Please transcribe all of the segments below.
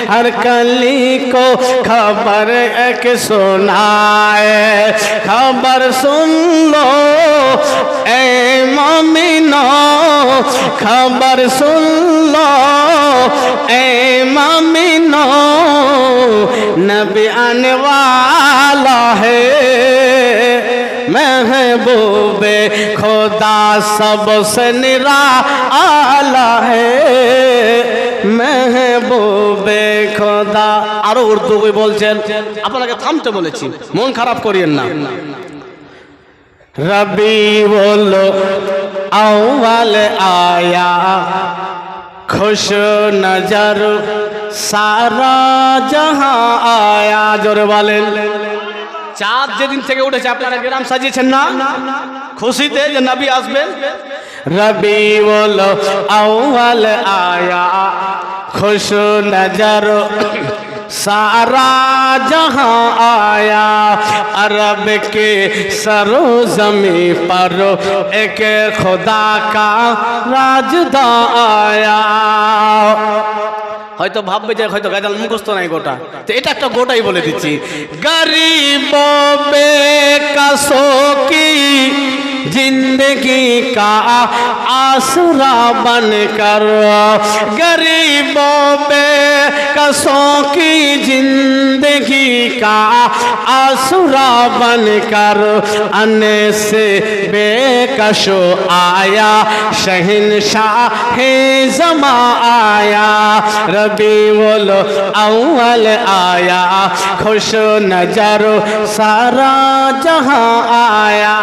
हर कली को खबर एक सुनाए, खबर सुन लो ए मोमिनो, खबर सुन लो ए मोमिनो, नबी आने वाला है, महबूबे खुदा सबसे निराला है, महबूबे खुदा। আরো উর্দু বই বলছেন, আপনাকে থামতে বলেছি, মন খারাপ করিয়েন না। रबीउल अव्वल आया, खुश नजर सारा जहां आया। जोरे বলেন। চাঁদ যেদিন থেকে উঠেছে আপনারা গ্রাম সাজিয়েছেন না খুশিতে যে নবী আসবেন। রবিউল আউয়াল আয়া, খুশ নজর सारा जहां आया, अरब के सरो जमी पर एक खुदा का राजदा आया। হয়তো ভাববে যে হয়তো গাজাল মুখস্থ নাই গোটা, তো এটা একটা গোটাই বলে দিচ্ছি। গরিবো বেকসো কি जिंदगी का आसरा बनकर, गरीबों बेकसों की जिंदगी का आसरा बनकर, अने से बेकशो आया शहंशाह ज़मा आया। रबीउल अव्वल आया, खुश नजर सारा जहां आया।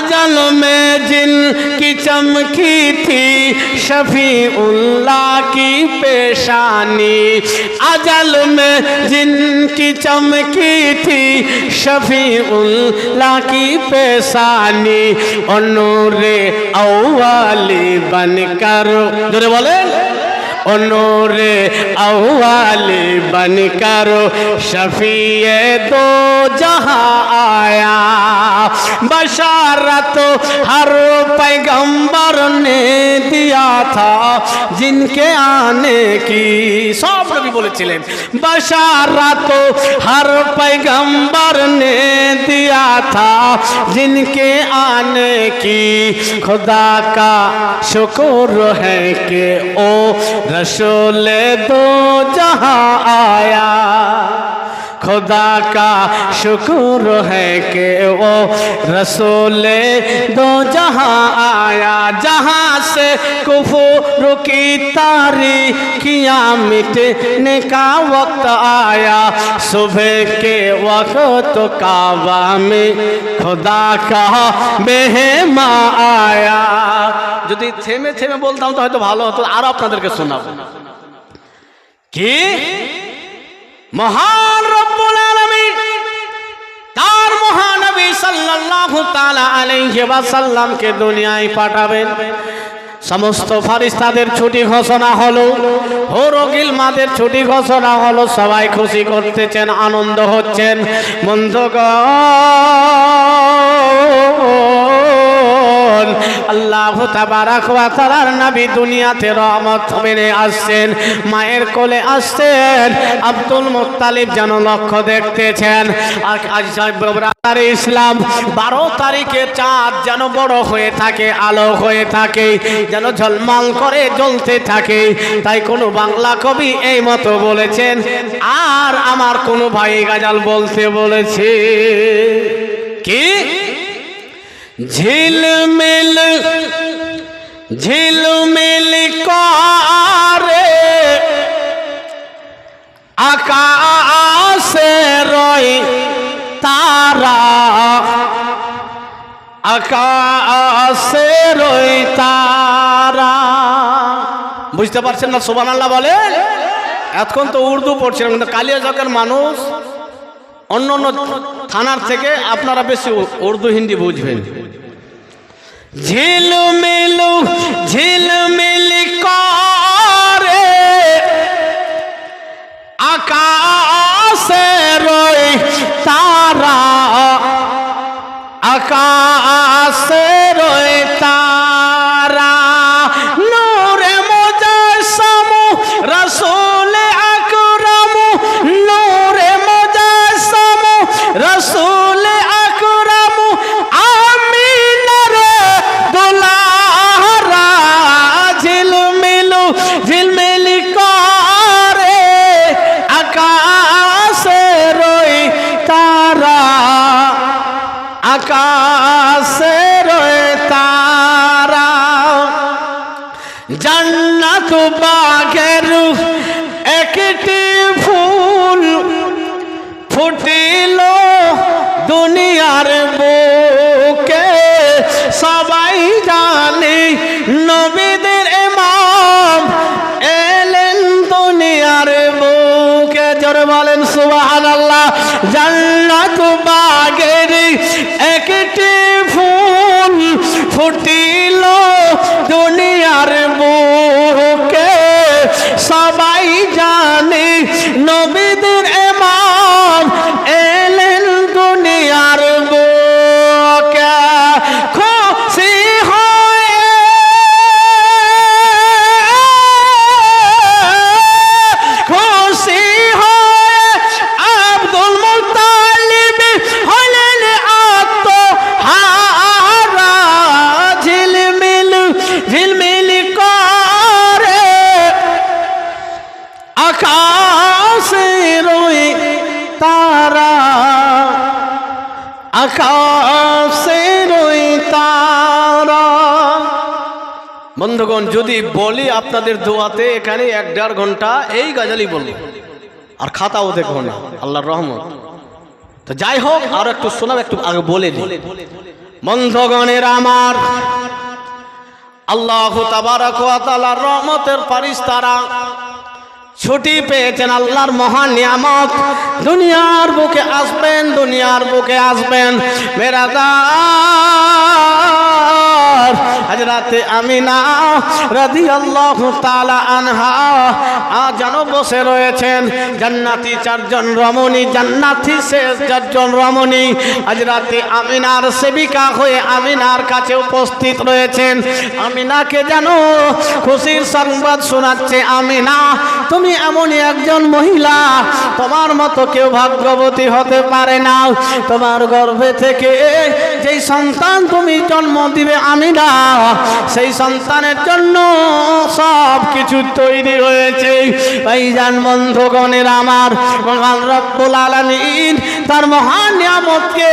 अजल में जिनकी चमकी थी शफीउल्लाह की पेशानी, अजल में जिनकी चमकी थी शफीउल्लाह की पेशानी, और नूरे अव्वली बनकर, जोरे बोलें, नूरे अव्वली बनकर शफीए दो जहां आया। बशारत हर पैगंबर ने दिया था जिनके आने की, सब नबी बोलेছিলেন। बशारत हर पैगंबर ने दिया था जिनके आने की, खुदा का शुक्र है कि ओ रसूल दो जहां आया। खुदा का शुक्र है कि वो रसूल दो जहां आया। जहां से कुफर की तारीकियां मिटने का वक्त आया, सुबह के वक्त काबा में खुदा का मेहमा आया। যদি থেমে থেমে বলতাম তো হয়তো ভালো হতো, আরো আপনাদেরকে শোনাবো। কি মহান রব্বুল আলামিন তার মহানবী সাল্লাল্লাহু তাআলা আলাইহি ওয়াসাল্লাম কে দুনিয়ায় পাঠাবেন। সমস্ত ফেরেশতাদের ছুটি ঘোষণা হলো, হুরগিলমাদের ছুটি ঘোষণা হলো, সবাই খুশি করতেছেন, আনন্দ হচ্ছেন। বন্ধুগণ, আল্লাহ তাবারাক ওয়া তাআলার নবী দুনিয়াতে রহমত মেনে আসছেন, মায়ের কোলে আসছেন। আব্দুল মুত্তালিব যেন লক্ষ্য দেখতেছেন। আর আজ ইসলাম 12 তারিখে চাঁদ যেন বড় হয়ে থাকে, আলো হয়ে থাকে, যেন ঝলমল করে জ্বলতে থাকে। তাই কোনো বাংলা কবি এই মতো বলেছেন, আর আমার কোনো ভাই গাজাল বলতে বলেছে কি, ঝিলমিল ঝিলমিল করে আকাশে রয় তারা, আকাশে রয় তারা। বুঝতে পারছেন না? সুবহানাল্লাহ বলেন। এতক্ষণ তো উর্দু পড়ছিলাম, কিন্তু কালিয়াচকের মানুষ অন্য অন্য থানার থেকে আপনারা বেশি উর্দু হিন্দি বুঝবেন। ঝিলমিল ঝিলমিল করে আকাশে রয় তারা, আকাশের বাগের একটি ফুল ফুটিল দুনিয়ার বুকে সবাই জানে নবীদের ইমাম এলেন দুনিয়ার বুকে জোরে বলেন সুবহানাল্লাহ জান্নাত বাগের একটি ফুল ফুটিল দুনিয়ার বুকে সবাই জানে নবীদের ইমাম এলেন দুনিয়ার বুকে খুশি হয়ে খুশি হয়ে আব্দুল মুত্তালিব হলেন আত্মহারা ঝিলমিল ঝিলমিল করে আকাশের ওই তারা আকাশের ওই তারা। বন্ধুগণ, যদি বলি আপনাদের দোয়াতে এখানে 1.5 ঘন্টা এই গাজালি বলবো, আর খাতাও দেখো না, আল্লাহর রহমত। তো যাই হোক, আর একটু শোনাব, একটু আগে বলে দিই। বন্ধুগণের আমার, আল্লাহ তাবারক ওয়া তাআলার রহমতের ফারিস্তারা ছুটি পেয়েছেন, আল্লাহর মহান নিয়ামত, দুনিয়ার বুকে আসবেন, দুনিয়ার বুকে আসবেন। মেরাদার হযরতে আমিনা রাদিয়াল্লাহু তাআলা আনহা যেন বসে রয়েছেন। জান্নাতি 4 জন রমণী, জান্নাতি শেষ 4 জন রমণী হযরতে আমিনার সেবিকা হয়ে আমিনার কাছে উপস্থিত রয়েছেন। আমিনাকে যেন খুশির সংবাদ শোনাচ্ছে, আমিনা তুমি এমনই একজন মহিলা, তোমার মতো কেউ ভাগ্যবতী হতে পারে না। তোমার গর্ভে থেকে যেই সন্তান তুমি জন্ম দিবে আমিনা, সেই সন্তানের জন্য সব কিছু তৈরি হয়েছে। ভাইজান বন্ধুগণের আমার, মহান রব্বুল আলামিন তার মহান নিয়ামতকে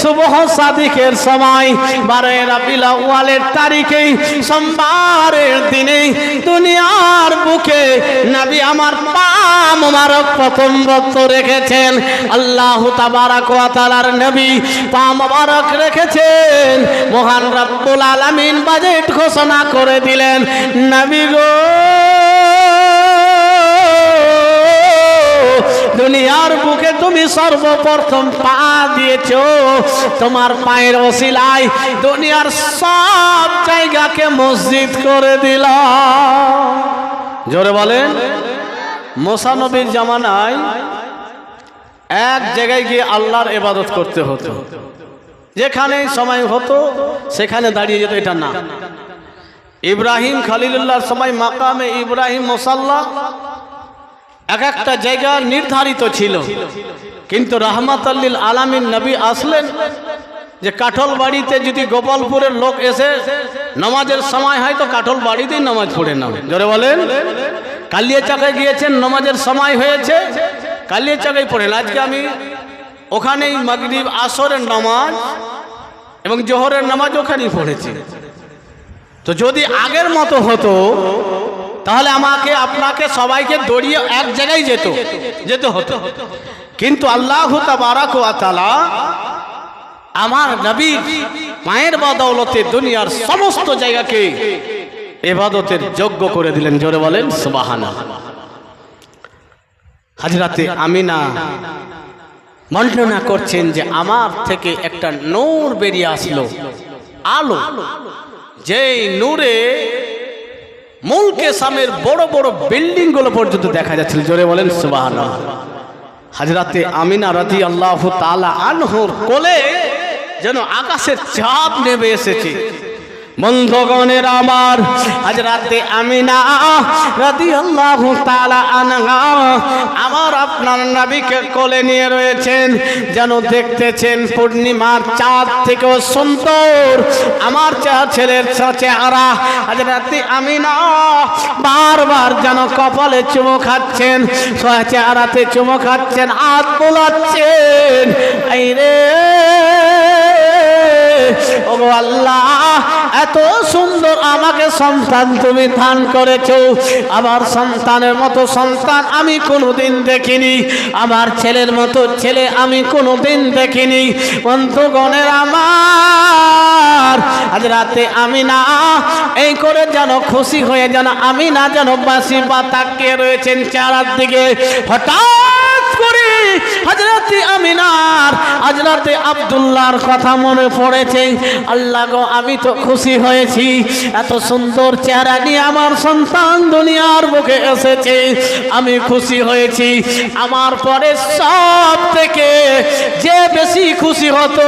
সুবহ সাদিকের সময় 12 রবিউল আউয়ালের তারিখে সোমবারের দিনে দুনিয়ার বুকে নবী আমার পা মোবারক প্রথম রক্ত রেখেছেন। আল্লাহ তাবারক ওয়া তাআলার নবী পা মোবারক রেখেছেন। মহান রব্বুল আলামিন বাজেট ঘোষণা করে দিলেন, নবী গো দুনিয়ার বুকে তুমি সর্বপ্রথম পা দিয়েছো, তোমার পায়ের ওসিলায় দুনিয়ার সব জায়গাকে মসজিদ করে দিলাম। জোরে বলেন। মুসা নবীর জামানায় এক জায়গায় গিয়ে আল্লাহর ইবাদত করতে হতো, যেখানে সময় হতো সেখানে দাঁড়িয়ে যেত, এটা না। ইব্রাহিম খলিলুল্লাহর সময় মাকামে ইব্রাহিম মুসাল্লা এক একটা জায়গা নির্ধারিত ছিল, কিন্তু রাহমাতাল লিল আলামিন নবী আসলেন যে কাঠল বাড়িতে যদি গোপালপুরের লোক এসে নামাজের সময় হয় তো কাঠল বাড়িতেই নামাজ পড়ে না। জোরে বলেন। কালিয়াচাকে গিয়েছেন, নামাজের সময় হয়েছে, কালিয়াচাকেই পড়েন। আজকে আমি ওখানেই মাগরিব আসরের নামাজ এবং জোহরের নামাজ ওখানেই পড়েছি। তো যদি আগের মতো হতো তাহলে আমাকে আপনাকে সবাইকে দৌড়িয়ে এক জায়গায় যেতে হতো, কিন্তু আল্লাহ তাবারক ওয়া তাআলা আমার নবীর পায়ের বদৌলতে দুনিয়ার সমস্ত জায়গাকে ইবাদতের যোগ্য করে দিলেন। জোরে বলেন সুবহানাল্লাহ। হযরতে আমিনা বর্ণনা করছেন যে আমার থেকে একটা নূর বেরিয়ে আসলো, আলো, যেই নূরে মুলকে সামের বড় বড় বিল্ডিং গুলো পর্যন্ত দেখা যাচ্ছিল। জোরে বলেন সুবহানাল্লাহ। হযরতে আমিনা রাদিয়াল্লাহু তাআলা আনহুর কোলে যেন আকাশের চাঁদ নেমে এসেছে। বন্ধুগণের আমার, হযরতে আমিনা রাদিয়াল্লাহু তাআলা আনহা আমার আপনার নবীকে কোলে নিয়ে রয়েছেন, যেন দেখতেছেন পূর্ণিমার চাঁদ থেকেও সুন্দর আমার ছেলের চেহারা। হযরতে আমিনা বারবার যেন কপালে চুমু খাচ্ছেন, চেহারাতে চুমু খাচ্ছেন, হাত বোলাচ্ছেন। এই রে ও ওগো আল্লাহ এত সুন্দর আমাকে সন্তান তুমি দান করেছো, আমার সন্তানের মতো সন্তান আমি কোনোদিন দেখিনি, আমার ছেলের মতো ছেলে আমি কোনোদিন দেখিনি। বন্ধুগণের আমার হযরতে আমিনা এই করে যেন খুশি হয়ে যেন আমিনা যেন বাসি বা তাকিয়ে রয়েছেন চেহারার দিকে। হঠাৎ করে হযরতে আমিনার হযরতে আব্দুল্লাহর কথা মনে পড়েছে। আল্লাহ গো আমি তো খুশি হয়েছি, এত সুন্দর চেহারা নিয়ে আমার সন্তান দুনিয়ার বুকে এসেছে, আমি খুশি হয়েছি। আমার পরে সব থেকে যে বেশি খুশি হতো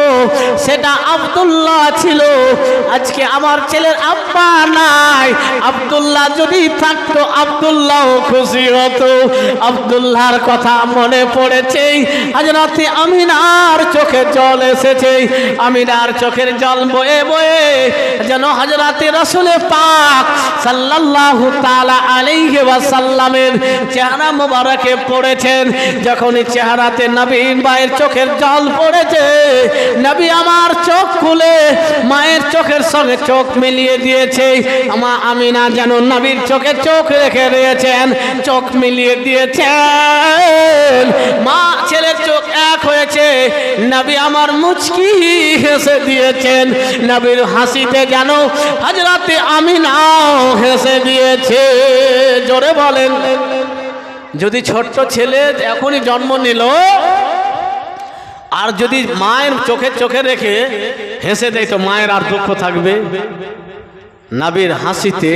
সেটা আব্দুল্লাহ ছিল। আজকে আমার ছেলের আব্বা নাই, আব্দুল্লাহ যদি থাকতো আব্দুল্লাহ খুশি হতো। আব্দুল্লাহর কথা মনে পড়েছে, হযরতে আমিনার চোখে জল এসেছে, আমিনার চোখের জল বয়ে বয়ে যেন হযরতে রাসূল পাক সাল্লাল্লাহু তাআলা আলাইহি ওয়াসাল্লামের চেহারা মোবারকে পড়েছেন। যখন চেহারাতে নবীর মায়ের চোখের জল পড়েছে, নবী আমার চোখ খুলে মায়ের চোখের সঙ্গে চোখ মিলিয়ে দিয়েছে। আমা আমিনা যেন নবীর চোখে চোখ রেখে দিয়েছেন, চোখ মিলিয়ে দিয়েছেন। মা ছেলের চোখ এক হয়েছে, নবী আমার মুচকি হেসে দিয়েছেন। নবীর হাসিতে যেন হযরতে আমিনাও হেসে দিয়েছে। জোরে বলেন। যদি ছোট্ট ছেলে এখনই জন্ম নিল আর যদি মায়ের চোখে চোখে রেখে হেসে দেয় তো মায়ের আর দুঃখ থাকবে? নবীর হাসিতে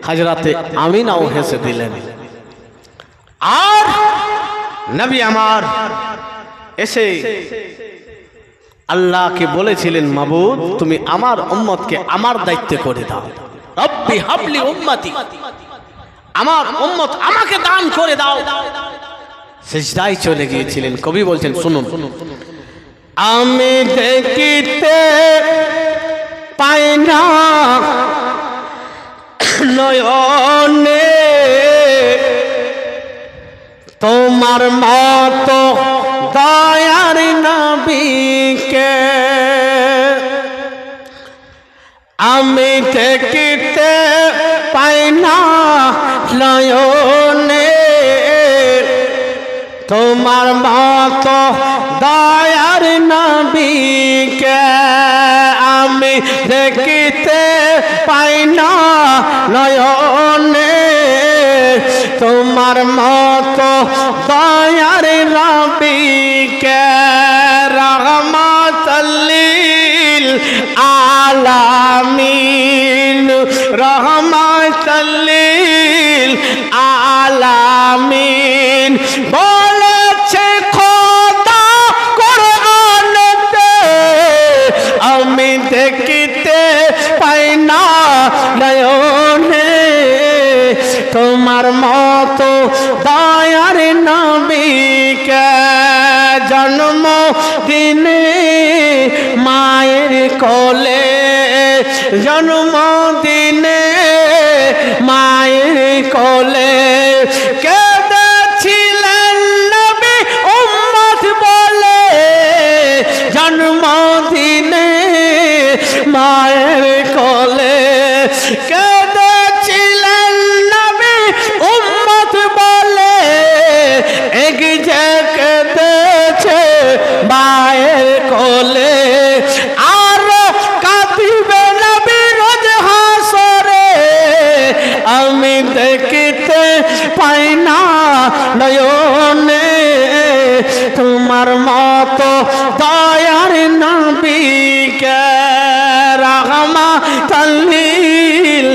হযরতে আমিনাও হেসে দিলেন। আর নবী আমার এসে আল্লাহকে বলেছিলেন, মাবুদ তুমি আমার উম্মতকে আমার দায়িত্বে করে দাও, রব্বি হাবলি উম্মতি, আমার উম্মত আমাকে দান করে দাও। সিজদায় চলে গিয়েছিলেন। কবি বলছেন শুনুন, আমি দেখিতে পাই না নয়নে তোমার মতো দয়ার নবীকে, আমি দেখিতে পাই না নয়নে তোমার মতো দয়ার নবীকে, আমি দেখিতে পাই না নয়নে তোমার মতো দয়ার নবীকে, রহমাতাল লিল আলামিন, রহমাতাল লিল আলামিন বলেছে খোদা কোরআনেতে, আমি দেখিতে পাই না নয়নে তোমার মতো দয়ার নবীকে। জন্ম দিনে মায়ের কোলে, জন্ম দিনে মায়ের কোলে কেঁদেছিলেন নবী উম্মত বলে, জন্ম দিনে মায়ের কোলে কেঁদেছিলেন নবী উম্মত বলে, এক যে কেঁদেছে মায়ের কোলে, আর কাঁদিবে নবী রোজ হাসরে, আমি দেখিতে পাই না নয়নে তোমার মতো দয়ার নবীকে, রহমাতাল লিল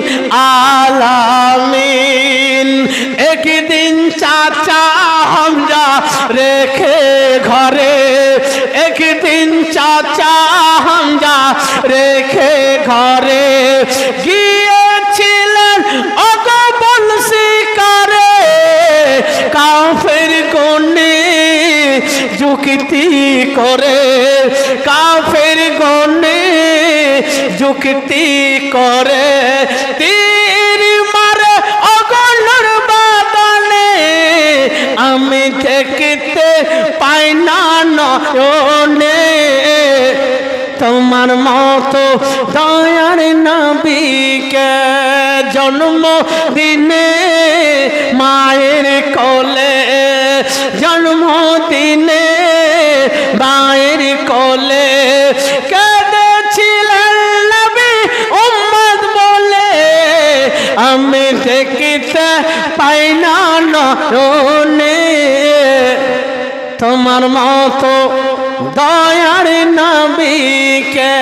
আলামিন। একদিন চাচা হামজা রেখে ঘরে, একদিন চাচা হামজা রেখে ঘরে গিয়েছিলেন অগবল শিকারে, কাফের গনে যুক্তি করে, কাফের গনে যুক্তি করে, তীর মারে অগলর বাদনে, আমি দেখিতে পাই না নয়নে তোমার মতো দয়ার নবীকে জন্ম দিনে মায়ের কোলে, জন্ম দিনে মায়ের কোলে কেঁদেছিলেন নবী উম্মত বলে, আমি দেখিতে পাই না নয়নে তোমার মতো দয়ার নবীকে।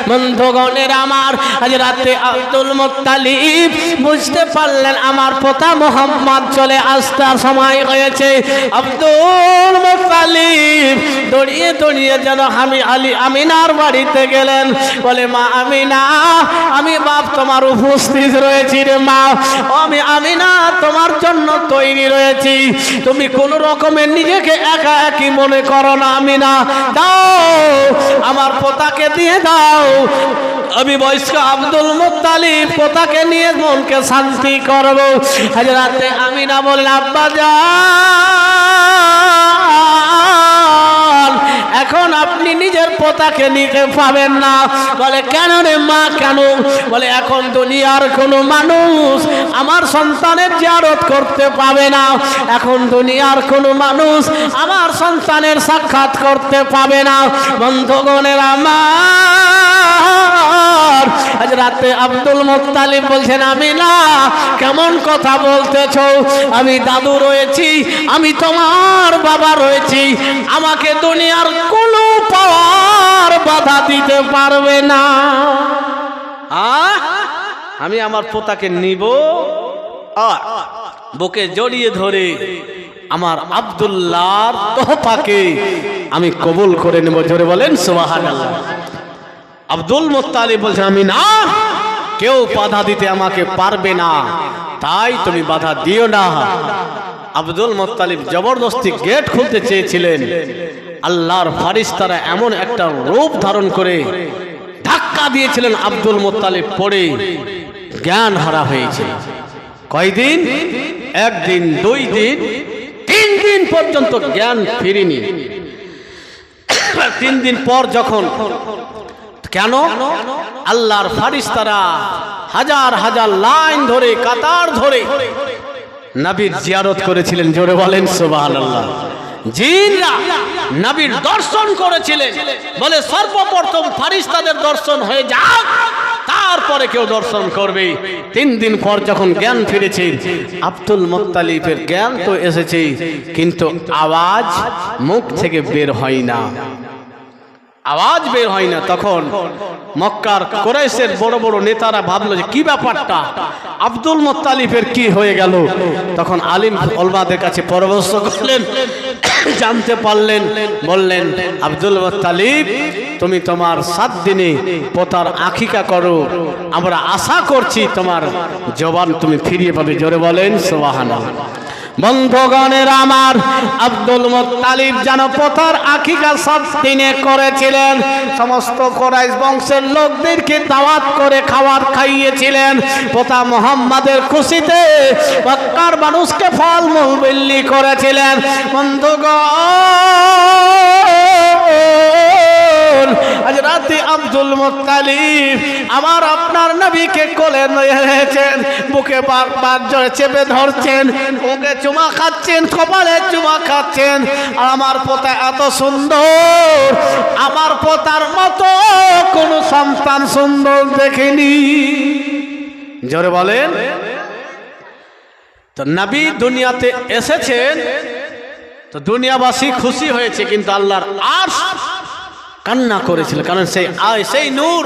বন্ধুগণের আমার, আজ রাতে আব্দুল মুত্তালিব বুঝতে পারলেন আমার পোতা মোহাম্মদ চলে আসার সময় হয়েছে। আব্দুল মুত্তালিব দৌড়িয়ে দৌড়িয়ে যেন আমিনার বাড়িতে গেলেন। বলে, মা আমিনা, আমি বাপ তোমার উপস্থিত রয়েছি রে মা। আমি আমিনা তোমার জন্য তৈরি রয়েছি, তুমি কোন রকমের নিজেকে একা একই মনে করো না আমিনা। দাও আমার পোতাকে দিয়ে দাও। আমি বয়স্ক আব্দুল মুত্তালিব পোতাকে নিয়ে মনকে শান্তি করব। হযরতে আমিনা বলেন, আব্বা যান, এখন আপনি নিজের পোতাকে নিতে পাবেন না। বলে, কেন রে মা, কেন? বলে, এখন দুনিয়ার কোনো মানুষ আমার সন্তানের জিয়ারত করতে পাবে না। এখন দুনিয়ার কোনো মানুষ আমার সন্তানের সাক্ষাৎ করতে পাবে না। বন্ধুগণের আমার, আজ রাতে আব্দুল মুত্তালিব বলছেন, আমিনা কেমন কথা বলতেছ? আমি দাদু রয়েছি, আমি তোমার বাবা রয়েছি, আমাকে দুনিয়ার কোনো পাওয়ার বাধা দিতে পারবে না। আমি আমার পোতাকে নিব আর বুকে জড়িয়ে ধরে আমার আব্দুল্লাহর তোহফাকে আমি কবুল করে নেব। জোরে বলেন সুবহানাল্লাহ। আব্দুল মুত্তালিব বলছেন, আমি না, কেউ বাধা দিতে আমাকে পারবে না, তাই তুমি বাধা দিও না। আব্দুল মুত্তালিব জবরদস্তি গেট খুলতে চেয়েছিলেন। আল্লাহর ফারিস্তারা এমন একটা রূপ ধারণ করে ধাক্কা দিয়েছিলেন, আব্দুল মুত্তালিব পড়ে জ্ঞান হারা হয়েছে। কয়দিন? একদিন, 2 দিন, 3 দিন পর্যন্ত জ্ঞান ফিরেনি। 3 দিন পর যখন, কেন? আল্লাহর ফারিস্তারা হাজার হাজার লাইন ধরে, কাতার ধরে নবীর জিয়ারত করেছিলেন। জোরে বলেন সুবহানাল্লাহ। জিনরা নবীর দর্শন করেছিলেন। বলে, সর্বপ্রথম ফারিস্তাদের দর্শন হয়ে যাক, তারপরে কেউ দর্শন করবে। 3 দিন পর যখন জ্ঞান ফিরেছে, আব্দুল মুত্তালিবের জ্ঞান তো এসেছে, কিন্তু আওয়াজ মুখ থেকে বের হয় না, আওয়াজ বের হয় না। তখন মক্কার কুরাইশের বড় বড় নেতারা ভাবলো যে কি ব্যাপারটা, আব্দুল মুত্তালিবের কি হয়ে গেল? তখন আলিম ওলামাদের কাছে পরামর্শ করলেন, জানতে পারলেন, বললেন, আব্দুল মুত্তালিব, তুমি তোমার 7 দিনে পোতার আকিকা করো, আমরা আশা করছি তোমার জবান তুমি ফিরিয়ে পাবে। জোরে বলেন সুবহানাল্লাহ। বন্ধুগণের আমার, আব্দুল মুত্তালিব যেন পোতার আকিকা 7 দিনে করেছিলেন। সমস্ত কুরাইশ বংশের লোকদেরকে দাওয়াত করে খাবার খাইয়েছিলেন। পোতা মুহাম্মাদের খুশিতে মক্কার মানুষকে ফলমূল বিলি করেছিলেন। বন্ধুগণ, আজ রাতে আব্দুল মুত্তালিব আমার আপনার নবীকে কোলে নিয়েছেন, বুকে বারবার জোরে চেপে ধরছেন, ওকে চুমা খাচ্ছেন, কপালে চুমা খাচ্ছেন। আর আমার পোতা এত সুন্দর, আমার পোতার মতো কোন সন্তান সুন্দর দেখেনি। জোরে বলেন। তো নবী দুনিয়াতে এসেছেন, তো দুনিয়াবাসী খুশি হয়েছে, কিন্তু আল্লাহর আরশ কান্না করেছিল, কারণ সেই নূর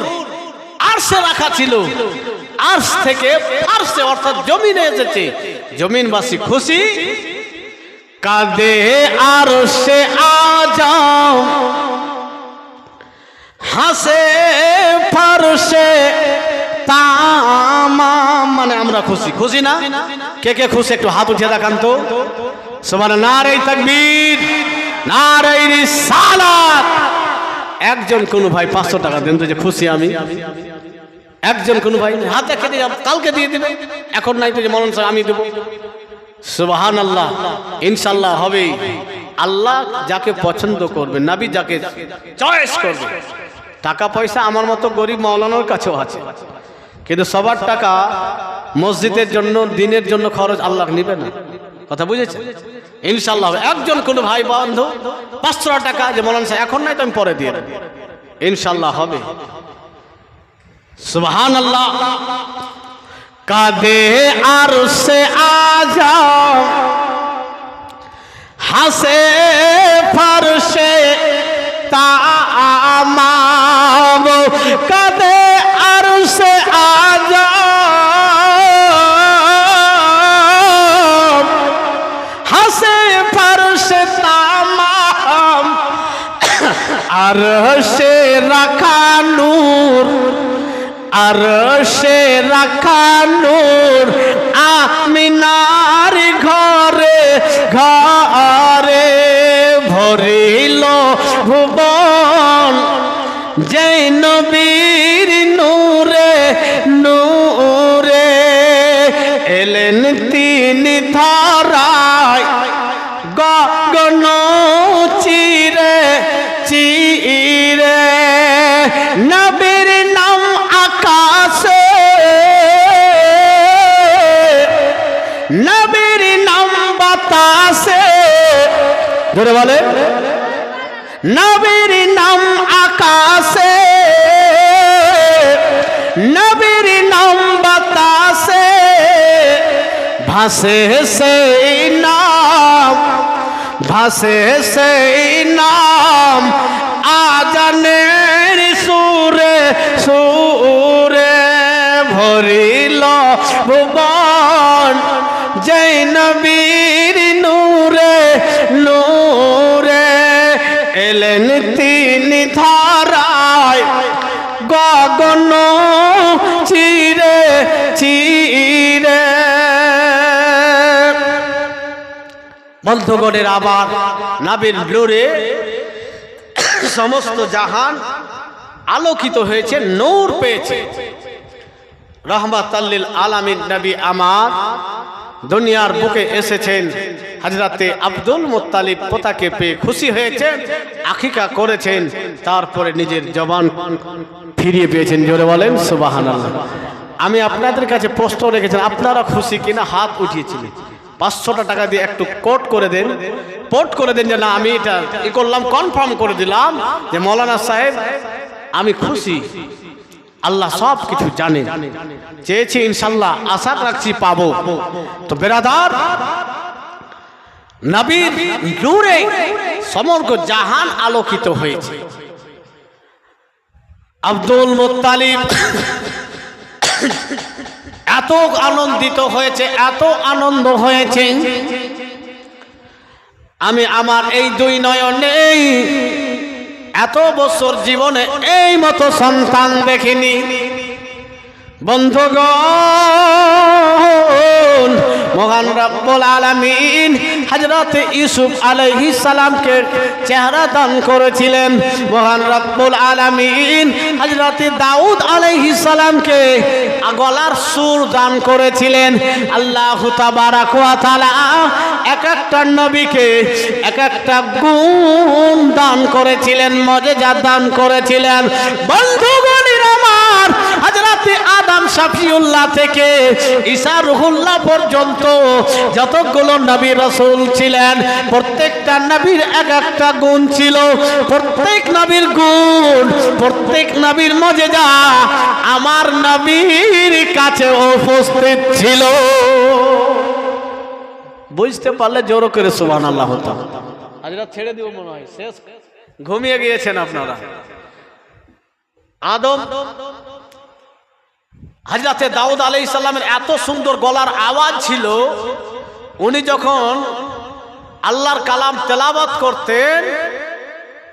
আরশে রাখা ছিল। আরশ থেকে ফারশে অর্থাৎ জমিনে এসেছে, জমিনবাসী খুশি। কাঁদে আরশে আজম, হাসে ফারশে তামাম, মানে আমরা খুশি। খুশি না? কে কে খুশি একটু হাত উঠিয়ে দেখান তো। সুবহানাল্লাহ, নারে তাকবীর, নারে রিসালাত। একজন কোন ভাই 500 টাকা দেন তো, যে খুশি আমি। একজন কোন ভাই হাত দেখে দিয়ে, কালকে দিয়ে দিবে, এখন নাই তো, যে মরণ আমি দেব। সুবহানাল্লাহ, ইনশাআল্লাহ হবে। আল্লাহ যাকে পছন্দ করবে, নবী যাকে চয়েস করবে, টাকা পয়সা আমার মতো গরিব মাওলানার কাছেও আছে, কিন্তু সবার টাকা মসজিদের জন্য দিনের জন্য খরচ আল্লাহ নিবে না। কথা বুঝেছে? ইনশাআল্লাহ একজন কোনো ভাই বন্ধু 500 টাকা যে মাওলানা সাহেব এখন নাই তো আমি পরে দিয়ে দেব, ইনশাআল্লাহ হবে। সুবহানাল্লাহ। কাদে আরশে আজম হাসে ফরশে তামাম, কাদে আরশে আজম হাসে ফরশে তামাম, আরশে রাখা নূর, আরশে রাখা নূর আমিনার ঘরে ঘরে ভরিল ভুবন, যেই নবীর নূরে নূরে এলেন তিনি ধরায়, গগন চিরে চিরে নবীর নাম আকাশে, নবীর নাম বাতাসে, ধরে বলে নবীর নাম আকাশে, নবীর নাম বাতাসে, ভাসে সেই নাম, ভাসে সেই নাম আজানের সুরে সুরে ভরিল ভুবন, যেই নবীর নূরে নূরে এলেন তিনি ধরায়, গগন চিরে চিরে। বন্ধুগণের আবার নবীর নূরে সমস্ত জাহান আলোকিত হয়েছে, নূর পেয়েছে। রহমাতাল্লিল আলামিন নবী আমার দুনিয়ার বুকে এসেছেন, হযরতে আব্দুল মুত্তালিব পোতাকে পেয়ে খুশি হয়েছেন, আকিকা করেছেন, তারপরে নিজের জবান ফিরিয়ে পেয়েছেন। জোরে বলেন সুবহানাল্লাহ। আমি আপনাদের কাছে প্রশ্ন রেখেছেন, আপনারা খুশি কিনা? হাত উঠিয়েছিলেন। 500 টাকা দিয়ে একটু কোট করে দেন, পোট করে দেন যে না আমি এটা ই করলাম, কনফার্ম করে দিলাম যে মাওলানা সাহেব আমি খুশি। আল্লাহ সব কিছু জানে, চেয়েছি ইনশাল্লাহ, আশা রাখছি পাবো। তো বেরাদার, নবীর নূরে সমগ্র জাহান আলোকিত হয়েছে। আব্দুল মুত্তালিব এত আনন্দিত হয়েছে, এত আনন্দ হয়েছে, আমি আমার এই দুই নয়নে এত বছর জীবনে এই মতো সন্তান দেখিনি। বন্ধুগণ, মহান রব্বুল আলামিন হযরত ইউসুফ আলাইহিস সালামকে চেহারা দান করেছিলেন। মহান রব্বুল আলামিন হযরত দাউদ আলাইহিস সালামকে গলার সুর দান করেছিলেন। আল্লাহ তাবারাক ওয়া তাআলা এক একটা নবীকে এক একটা গুণ দান করেছিলেন, মজেজা দান করেছিলেন। বন্ধুগণের আমার, হযরত আদম শাফিউল্লাহ থেকে ঈসা রুহুল্লাহ পর্যন্ত যতগুলো নবী রাসূল ছিলেন, প্রত্যেকটা নবীর এক একটা গুণ ছিল। প্রত্যেক নবীর গুণ, প্রত্যেক নবীর মজেজা আমার নবীর কাছে উপস্থিত ছিল। বুঝতে পারলে জোর করে সুবহানাল্লাহ হতো। আজরা ছেড়ে দিব মনে হয়, শেষ ঘুমিয়ে গিয়েছেন আপনারা। আদম হযরতে দাউদ আলাইহিস সালামের এত সুন্দর গলার আওয়াজ ছিল, উনি যখন আল্লাহর কালাম তেলাওয়াত করতেন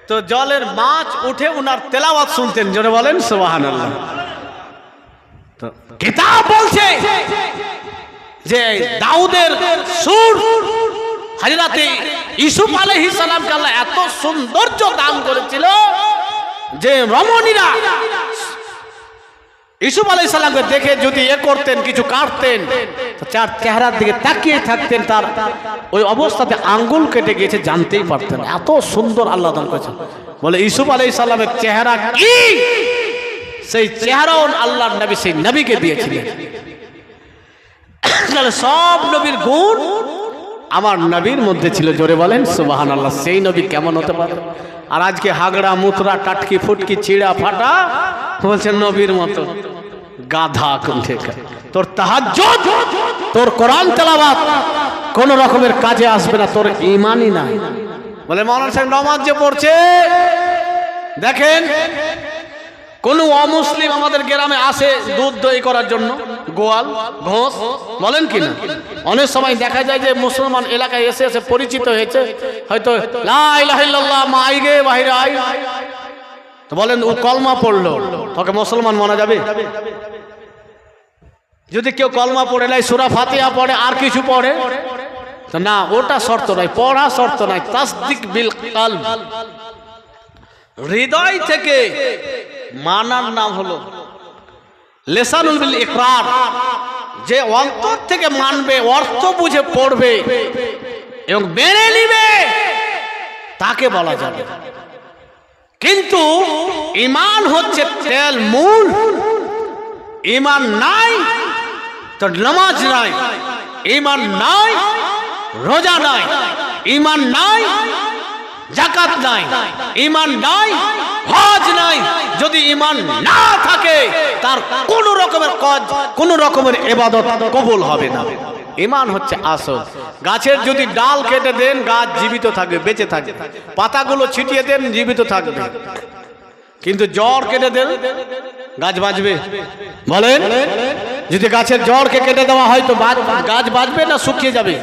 তো জলের মাছ উঠে উনার তেলাওয়াত শুনতেন। জোরে বলেন সুবহানাল্লাহ। তো কিতাব বলছে যে দাউদের সুর হযরতে ইউসুফ আলাইহিস সালামকে আল্লাহ এত সৌন্দর্য দান করেছিল যে রমণীরা ইউসুফ আলাইহিস সালামকে দেখে যদি করতেন, কিছু কাটতেন, তার চেহারার দিকে তাকিয়ে থাকতেন, তার ওই অবস্থাতে আঙ্গুল কেটে গিয়েছে জানতেই পারতেন। এত সুন্দর আল্লাহ দান করেছেন। বলে ইউসুফ আলাইহিস সালামের চেহারা কি, সেই চেহারাও আল্লাহর নবী সেই নবীকে দিয়েছিলেন। তাহলে সব নবীর গুণ আমার নবীর মধ্যে ছিল। জোরে বলেন সুবহানাল্লাহ। সেই নবী কেমন হতে পারে? আর আজকে হাগড়া মুতরা টাটকি ফুটকি ছিঁড়া ফাটা বলছেন নবীর মতো। গাধা কোনঠে। তোর তাহাজ্জুদ, তোর কোরআন তেলাওয়াত কোন রকমের কাজে আসবে না, তোর ঈমানই নাই। বলে মাওলানা সাহেব নামাজ যে পড়ছে, দেখেন কোন অমুসলিম আমাদের গ্রামে আসে দুধ দই করার জন্য, গোয়াল ঘোষ বলেন কিনা। অনেক সময় দেখা যায় যে মুসলমান এলাকায় এসে এসে পরিচিত হয়েছে, হয়তো লা ইলাহা ইল্লাল্লাহ মা আইগে বাহিরে আই, তো বলেন ও কলমা পড়লো, তোকে মুসলমান মানা যাবে? যদি কেউ কলমা পড়ে নাই, সূরা ফাতিহা পড়ে, আর কিছু পড়ে তো না, ওটা শর্ত নাই, পড়া শর্ত নাই। তাসদিক বিল কলব, হৃদয় থেকে মানার নাম হলো লিসানুল বিল ইকরার। যে অন্তর থেকে মানবে, অর্থ বুঝে পড়বে এবং মেনে নিবে, তাকে বলা যাবে। কিন্তু ঈমান হচ্ছে তেল মূল। ঈমান নাই তো নামাজ নাই, ঈমান নাই রোজা নাই, ঈমান নাই যাকাত নাই, ঈমান নাই হজ নাই। যদি ঈমান না থাকে তার কোন রকমের কাজ, কোন রকমের ইবাদত কবুল হবে না। ঈমান হচ্ছে আসল। গাছের যদি ডাল কেটে দেন, গাছ জীবিত থাকবে, বেঁচে থাকবে। পাতাগুলো ছিটিয়ে দেন, জীবিত থাকবে। কিন্তু জড় কেটে দেন, গাছ বাঁচবে? বলেন, যদি গাছের জড়কে কেটে দেওয়া হয় তো গাছ বাঁচবে না শুকিয়ে যাবে,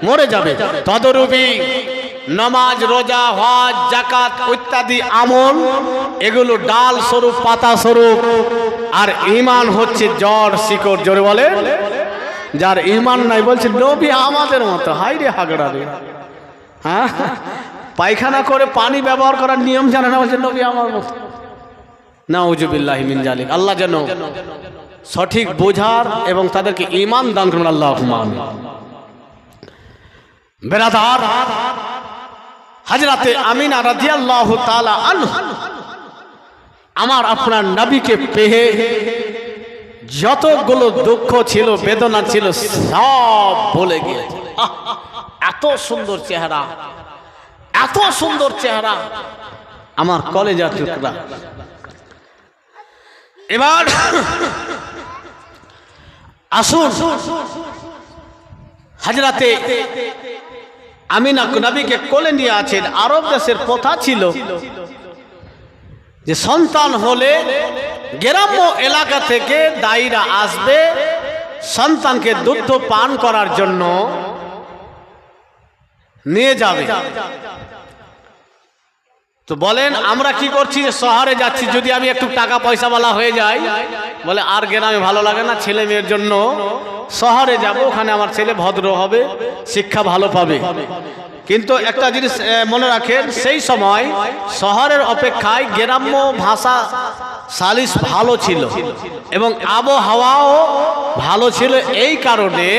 মরে যাবে? তদরূপী নামাজ, রোজা, হজ, যাকাত ইত্যাদি আমল, এগুলো ডাল স্বরূপ, পাতা স্বরূপ। আর ঈমান হচ্ছে জড়, শিকড়। জোরে বলে, যার ঈমান নাই বলছে নবী আমাদের মতো। হাই রে হাগড়া রে, হ্যাঁ, পায়খানা করে পানি ব্যবহার করার নিয়ম জানে না, বলছে নবী আমার মতো। নাউজুবিল্লাহি মিন জালিক। আল্লাহ যেন সঠিক বোঝার এবং তাদেরকে ঈমান দান করুন। আল্লাহুম্মা আমিন। বেরাদার, হযরতে আমিনা রাদিয়াল্লাহু তাআলা আনহা আমার আপনার নবীকে পেয়ে যতগুলো দুঃখ ছিল, বেদনা ছিল, সব ভুলে গিয়েছে। এত সুন্দর চেহারা, এত সুন্দর চেহারা, আমার কলেজার টুকরা। এবার আসুন, হযরতে আমিনা নবীকে কোলে নিয়ে আছেন। আরব দেশের প্রথা ছিল যে সন্তান হলে গ্রাম্য এলাকা থেকে দায়ীরা আসবে সন্তানকে দুগ্ধ পান করার জন্য নিয়ে যাবে। তো বলেন আমরা কি করছি, শহরে যাচ্ছি, যদি আমি একটু টাকা পয়সাওয়ালা হয়ে যাই, বলে আর গ্রামে ভালো লাগে না, ছেলে মেয়ের জন্য শহরে যাব, ওখানে আমার ছেলে ভদ্র হবে, শিক্ষা ভালো পাবে। কিন্তু একটা জিনিস মনে রাখেন, সেই সময় শহরের অপেক্ষায় গ্রাম্য ভাষা সালিশ ভালো ছিল এবং আবহাওয়াও ভালো ছিল। এই কারণে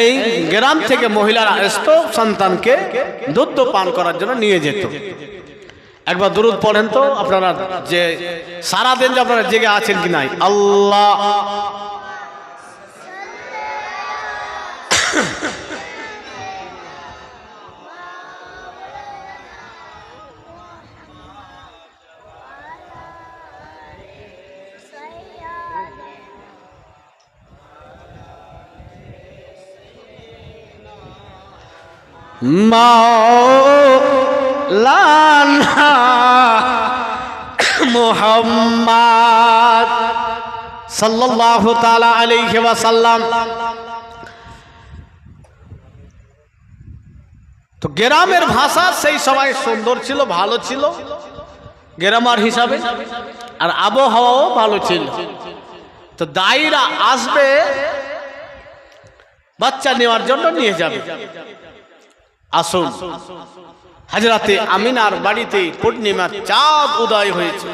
এই গ্রাম থেকে মহিলারা আসতো সন্তানকে দুধ পান করার জন্য নিয়ে যেত। একবার দুরূদ পড়েন তো আপনারা, যে সারাদিন যে আপনারা জেগে আছেন কি নাই। আল্লাহ মাওলানা মুহাম্মদ সাল্লাল্লাহু তাআলা আলাইহি ওয়াসাল্লাম। তো গ্রামের ভাষা সেই সময় সুন্দর ছিল, ভালো ছিল গ্রামার হিসাবে, আর আবহাওয়াও ভালো ছিল। তো দায়ীরা আসবে বাচ্চা নেওয়ার জন্য, নিয়ে যাবে। আসুন, হযরতে আমিনার বাড়িতে পূর্ণিমার চাঁদ উদয় হয়েছে।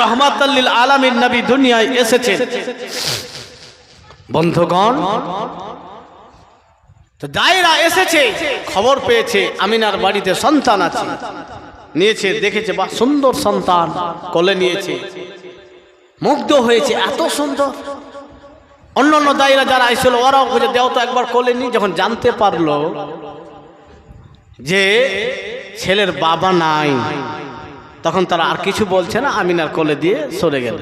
রহমাতাল লিল আলামিন নবী দুনিয়ায় এসেছেন। বন্ধুগণ, তো দায়রা এসেছে, খবর পেয়েছে আমিনার বাড়িতে সন্তান আছে, নিয়েছে, দেখেছে বাহ সুন্দর সন্তান, কোলে নিয়েছে, মুগ্ধ হয়েছে, এত সুন্দর। অন্যান্য দায়রা যারা আইছিল ওরাও খুঁজে দেও তো একবার কোলে নি। যখন জানতে পারলো যে ছেলের বাবা নাই, তখন তারা আর কিছু বলছে না, আমিনার কোলে দিয়ে সরে গেল।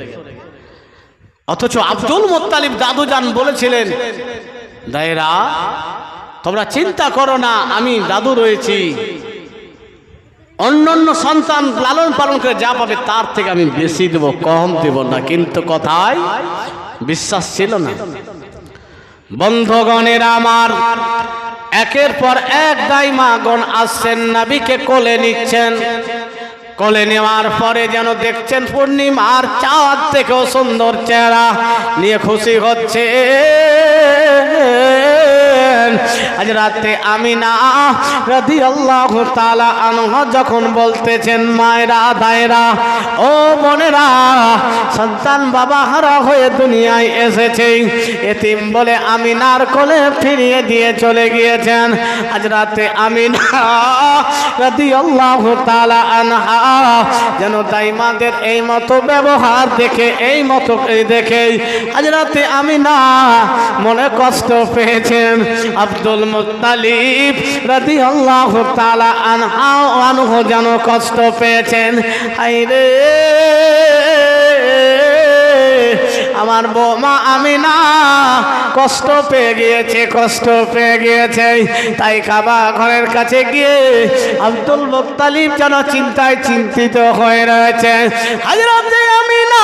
অথচ আব্দুল মুত্তালিব দাদুজান বলেছিলেন, দায়রা তোমরা চিন্তা করো না, আমি দাদু রয়েছি, অন্যান্য সন্তান লালন পালন করে যা পাবে তার থেকে আমি বেশি দেব, কম দেব না। কিন্তু কথায় বিশ্বাস ছিল না। বন্ধুগণের আমার, একের পর এক দাইমাগণ আসছেন, নবীকে কোলে নিচ্ছেন। কোলে নেওয়ার পরে যেন দেখছেন পূর্ণিমার চাঁদ থেকেও সুন্দর চেহারা নিয়ে খুশি হচ্ছে। আজ রাতে আমিনা রাদিয়াল্লাহু তাআলা আনহা যখন বলতেছেন, মায়েরা দায়রা ও বোনেরা, সন্তান বাবা হারা হয়ে দুনিয়ায় এসেছে, এতিম বলে আমিনার কোলে ফিরিয়ে দিয়ে চলে গিয়েছেন। আজ রাতে আমিনা রাদিয়াল্লাহু তাআলা আনহা যেন দাইমাদের এই মতো ব্যবহার দেখে, এই মতো দেখে আজ রাতে আমিনা মনে কষ্ট পেয়েছেন। আব্দুল মুত্তালিব রাদিয়াল্লাহু তাআলা আনহু যেন কষ্ট পেয়েছেন। হায়রে আমার বৌমা আমিনা কষ্ট পেয়ে গিয়েছে, কষ্ট পেয়ে গিয়েছে। তাই কাবা ঘরের কাছে গিয়ে আব্দুল মুত্তালিব যেন চিন্তায় চিন্তিত হয়ে রয়েছে। হযরত আমিনা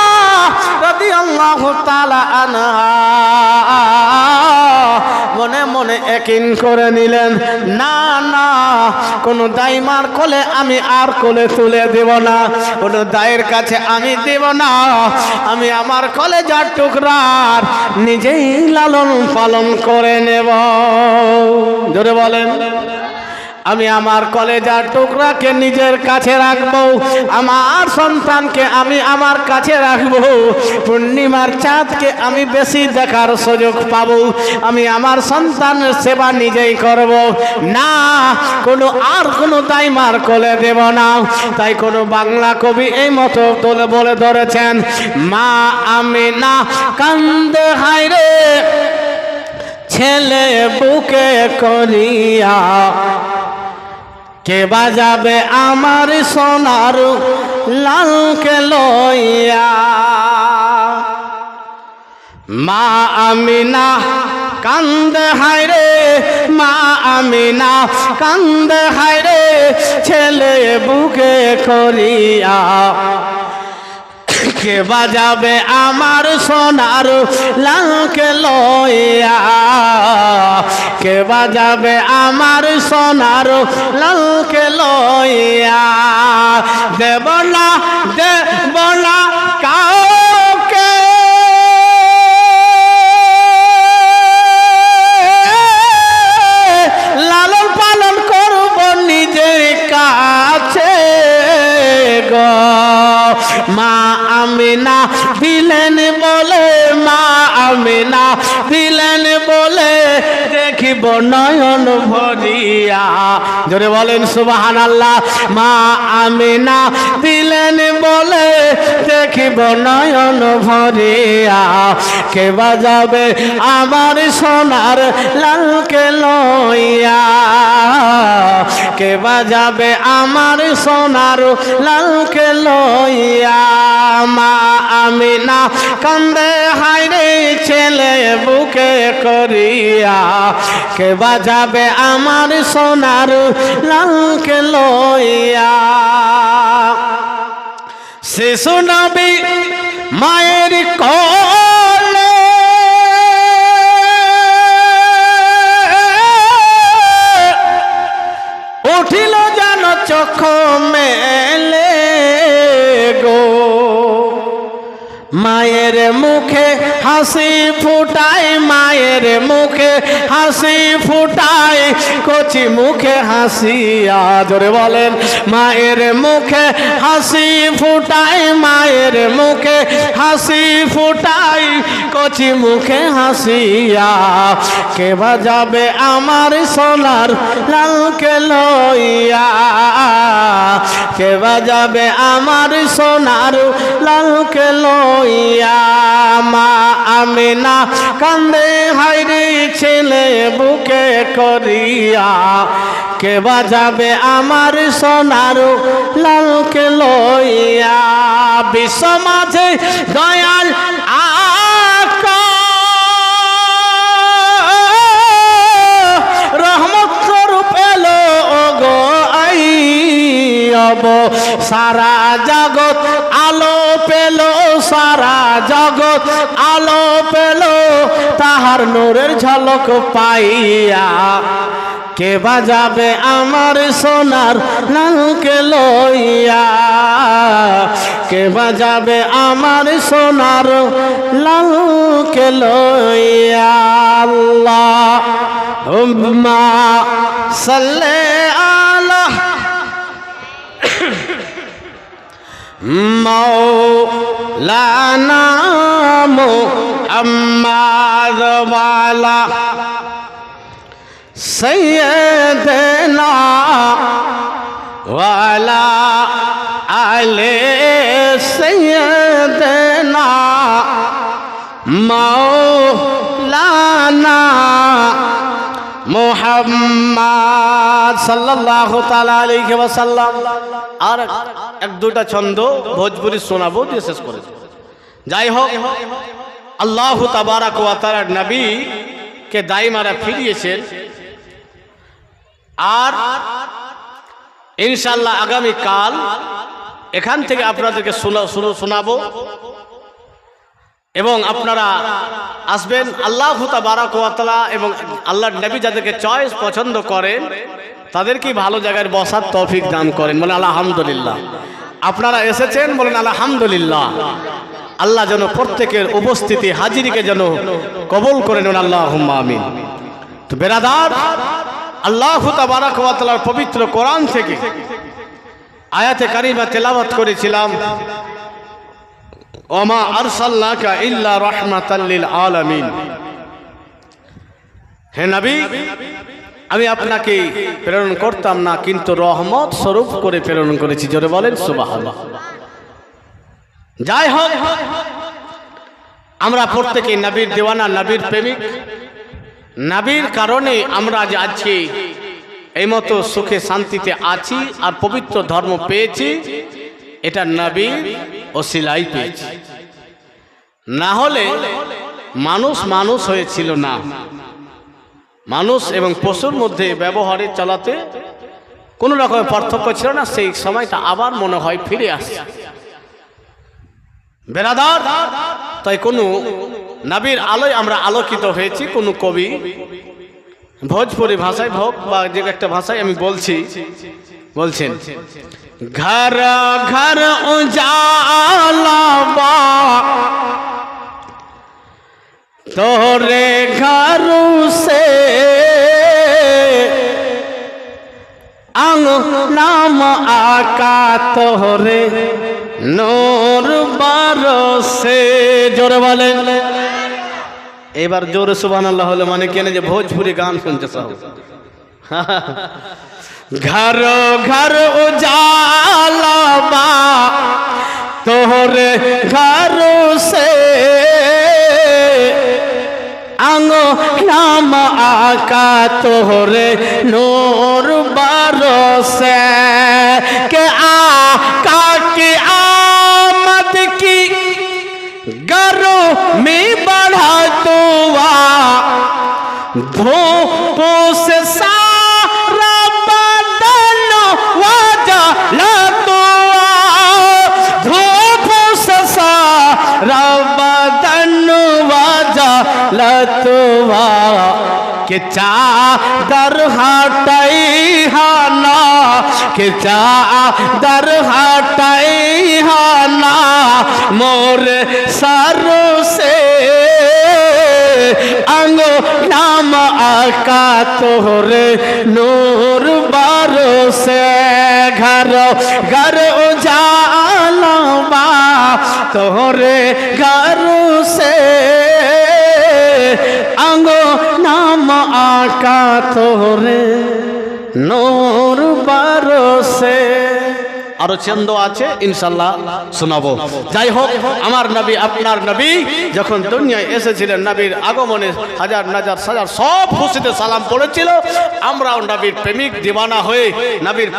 রাদিয়াল্লাহু তাআলা আনহা মনে মনে ইয়াকিন করে নিলেন, না না, কোন দাইমার কোলে আমি আর কোলে তুলে দেব না, কোন দায়ের কাছে আমি দেব না। আমি আমার কোলে যার টুকরার নিজেই লালন পালন করে নেব। জোরে বলেন, আমি আমার কলেজার টুকরাকে নিজের কাছে রাখবো, আমার সন্তানকে আমি আমার কাছে রাখবো, পূর্ণিমার চাঁদকে আমি বেশি দেখার সুযোগ পাবো, আমি আমার সন্তানের সেবা নিজেই করব না, কোনো দাইমার কোলে দেব না। তাই কোনো বাংলা কবি এই মতো বলে ধরেছেন, মা আমিনা কান্দে হায়রে ছেলে বুকে করিয়া, কে বাজাবে আমার সোনার লালকে লইয়া। মা আমিনা কান্দে হায়রে, মা আমিনা কান্দে হায়রে ছেলে বুকে করিয়া, কে বাজাবে আমার সোনার লালকে লইয়া, কে বাজাবে আমার সোনার লালকে লইয়া। দেব না কাউকে লালন পালন করব নিজের কাছে গো। মা আমিনা দিলেন বলে, মা আমিনা দিলেন বলে দেখিব নয়ন ভরিয়া। জোরে বলেন সুবহানাল্লাহ। মা আমিনা দিলেন বলে দেখিব নয়ন ভরিয়া, কে বাজাবে আমার সোনার লালকে লইয়া, কে বাজাবে আমার সোনার লালকে লইয়া। মা আমিনা কান্দে হায়রে ছেলে বুকে করিয়া, কে বাজাবে আমার সোনার লালকে লইয়া। শিশু নবী মায়ের কোলে উঠিল যেন চোখ মেলে গো, মায়ের মায়ের মুখে হাসি ফুটায়, মায়ের মুখে হাসি ফুটায়, কচি মুখে হাসিয়া। জোরে বলেন, মায়ের মুখে হাসি ফুটায়, মায়ের মুখে হাসি ফুটায়, কচি মুখে হাসিয়া। কে বাজাবে আমার সোনার লালকে লইয়া, কে বাজাবে আমার সোনার লালকে লইয়া। মা আমিনা কান্দে হায়রে ছেলে বুকে করিয়া, কে বাজাবে আমার সোনার লালকে লইয়া। বিশ্ব মাঝে দয়াল আকা রহমত স্বরূপ এলো গো আইয়ব, সারা জগৎ আলো পেল, সারা জগৎ আলো পেল, তাহার নূরের ঝলক পাইয়া। কে বাজাবে আমার সোনার লালকে লইয়া, কে বাজাবে আমার সোনার লালকে লইয়া। আল্লাহুম্মা সাল্লি আলা মাওলানা মুহাম্মাদ ওয়া আলা সৈয়দনা ওয়া আলা আলি সৈয়দনা মাওলানা মুহাম্মদ সাল্লাল্লাহু তাআলা আলাইহি ওয়াসাল্লাম। আর এক দুটা ছন্দ ভোজপুরি শোনাবো দিয়ে শেষ করে। যাই হোক, আল্লাহ তাবারাক ওয়া তাআলা নবী কে দাইমারা ফিরিয়েছেন। আর ইনশাআল্লাহ আগামী কাল এখান থেকে আপনাদেরকে শোনাবো এবং আপনারা আসবেন। আল্লাহ তাবারাক ওয়া তাআলা এবং আল্লাহর নবী যাদেরকে চয়েস পছন্দ করেন তাদেরকে ভালো জায়গায় বসার তৌফিক দান করেন। বলেন আলহামদুলিল্লাহ। আপনারা এসেছেন, বলেন আলহামদুলিল্লাহ। আল্লাহ যেন প্রত্যেকের উপস্থিতি হাজিরিকে যেন কবুল করে নেন, আল্লাহুম্মা আমিন। তো বেরাদার, আল্লাহ তাবারাক ওয়া তাআলার পবিত্র কোরআন থেকে আয়াতে কারিমা তেলাওয়াত করেছিলাম, ওমা আরসালনাকা ইল্লা রাহমাতাল লিল আলামিন। হে নবী, আমি আপনাকে প্রেরণ করতাম না, কিন্তু রহমত স্বরূপ করে প্রেরণ করেছি। জোরে বলেন সুবহানাল্লাহ। যাই হোক, আমরা প্রত্যেকে নবীর দেওয়ানা, নবীর প্রেমিক। নবীর কারণে আমরা আজ আছি, এই মতো সুখে শান্তিতে আছি আর পবিত্র ধর্ম পেয়েছি। এটা নবীর ওসিলাই পেয়েছি, না হলে মানুষ মানুষ হয়েছিল না। মানুষ এবং পশুর মধ্যে ব্যবহারে চালাতে কোনো রকম পার্থক্য ছিল না। সেই সময়টা আবার মনে হয় ফিরে আসছে। বেরাদার, তাই কোনো নবীর আলোয় আমরা আলোকিত হয়েছি। কোনো কবি ভোজপুরি ভাষায় হোক বা যে একটা ভাষায় আমি বলছেন, ঘর ঘর উজালা বা তোরে ঘর সে নাম আকা তোরে নূর বরসে। জোরে বলেন। এবার জোরে সুবহানাল্লাহ হলো মানে কেন যে ভোজপুরি গান শুনতে চাও। ঘর ঘর উজালা বা তোরে ঘর সে নাম আকা তোরে নূর बरसे के आका की आमद की गर्मी बढ़ा दुआ धूपों से सारा बदन वजला दुआ धूपों से सारा बदन वजला दुआ कि चादर हटाई हाना, कि चादर हटाई हाना मोर सरों से अंगो नाम आका तोहरे नूर बारो से घर घर उजाला बा तोहरे घर से अंगो नाम आका तोहरे नूर बारो से। আরো ছন্দ আছে ইনশাআল্লাহ শোনাবো। যাই হোক, আমার নবী আপনার নবী যখন দুনিয়ায় এসেছিলেন, নবীর আগমনে হাজার নাজার সাজার সব খুশিতে সালাম পড়েছিল। আমরাও নবীর প্রেমিক দিওয়ানা হয়ে নবীর